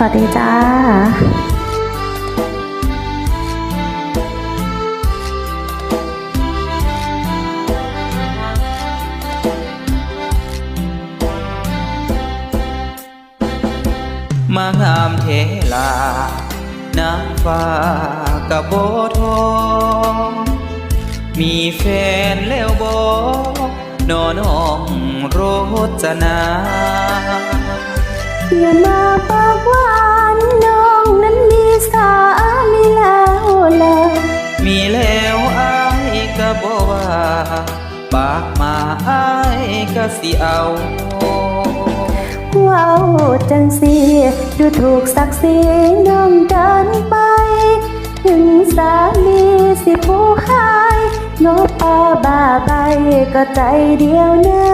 วัสดีจ้ามางามเทลานางฟ้ากะโบทองมีแฟนแล้วบ่นอน้องโรจนาอย่ามาปากหวานน้องนั้นมีสามีแล้วแลมีแล้วอ้ายกะบ่ว่าปากมาอ้ายกะสิเอาว้าวจังสิดูถูกศักดิ์ศรีน้องเดินไปถึงสามีสิผู้หายนกอาบ้าใบก็ใจเดียวนะ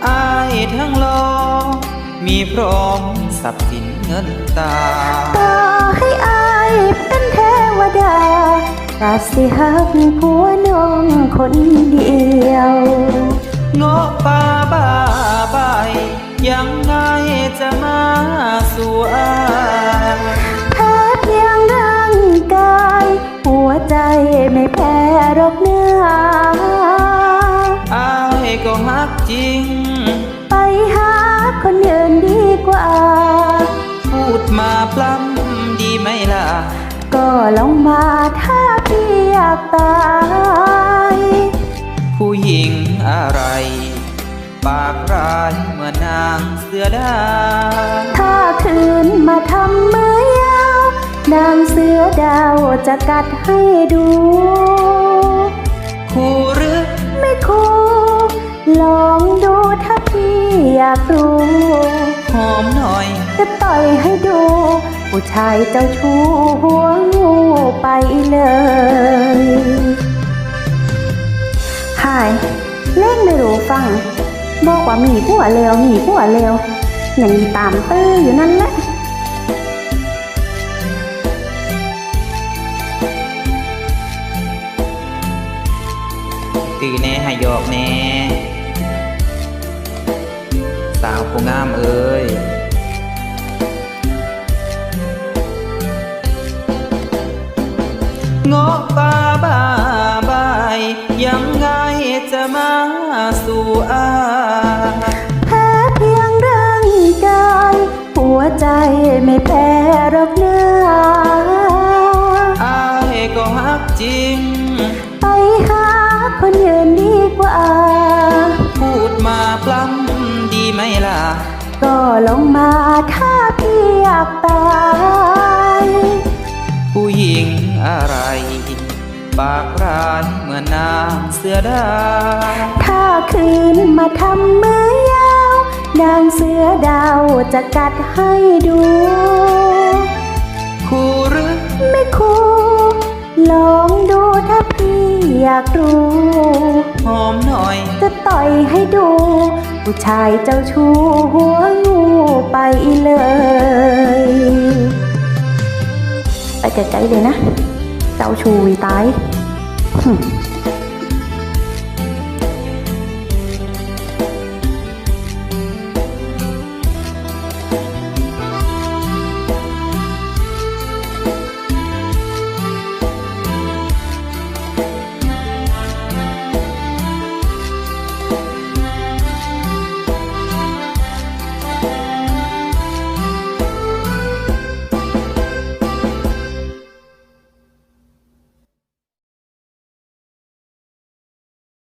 อายทั้งรอมีพร้อมทรัพย์สินเงินตาต่อให้อายเป็นเทวดาก็สิหักผัวน้องคนเดียวงอป่าบ้าใบยังไงจะมาสู่อายแพ้เพียงร่างกายหัวใจไม่แพ้หรอกเนื้ออายก็ฮักจริงไปหาคนอื่นดีกว่าพูดมาปล้ำดีไหมล่ะก็ลองมาถ้าพี่อยากตายผู้หญิงอะไรปากร้ายเมื่อนางเสือดาวถ้าคืนมาทำมือยาวนางเสือดาวจะกัดให้ดูคู่หรือไม่คู่ลองดูถ้าพี่อยากรู้หอมหน่อยจะต่อยให้ดูผู้ชายเจ้าชู้หัวงูไปเลยหายเล่นไม่รู้ฟังบอกว่ามีผัวเลวมีผัวเลวอย่างนี้ตามตื้ออยู่นั่นแหละตื่นแน่ให้หยอกแน่สาวผู้งามเอ้ยงอกป่าบ้าใบยังไงจะมาสู่อายแพ้เพียงร่างกายหัวใจไม่แพ้หรอกเนื้ออายก็ฮักจริงไปหาคนอื่นดีกว่าพูดมาปล้ำดีไหมล่ะก็ลงมาถ้าพี่อยากตายผู้หญิงอะไรปากร้ายเหมือนนางเสือดาวถ้าคืนมาทำมือยาวนางเสือดาวจะกัดให้ดูคู่หรือไม่คู่ลองดูถ้าพี่อยากรู้หอมหน่อยจะต่อยให้ดูผู้ชายเจ้าชู้หัวงูไปเลยไปไกลๆเลยนะเจ้าชู้ตาย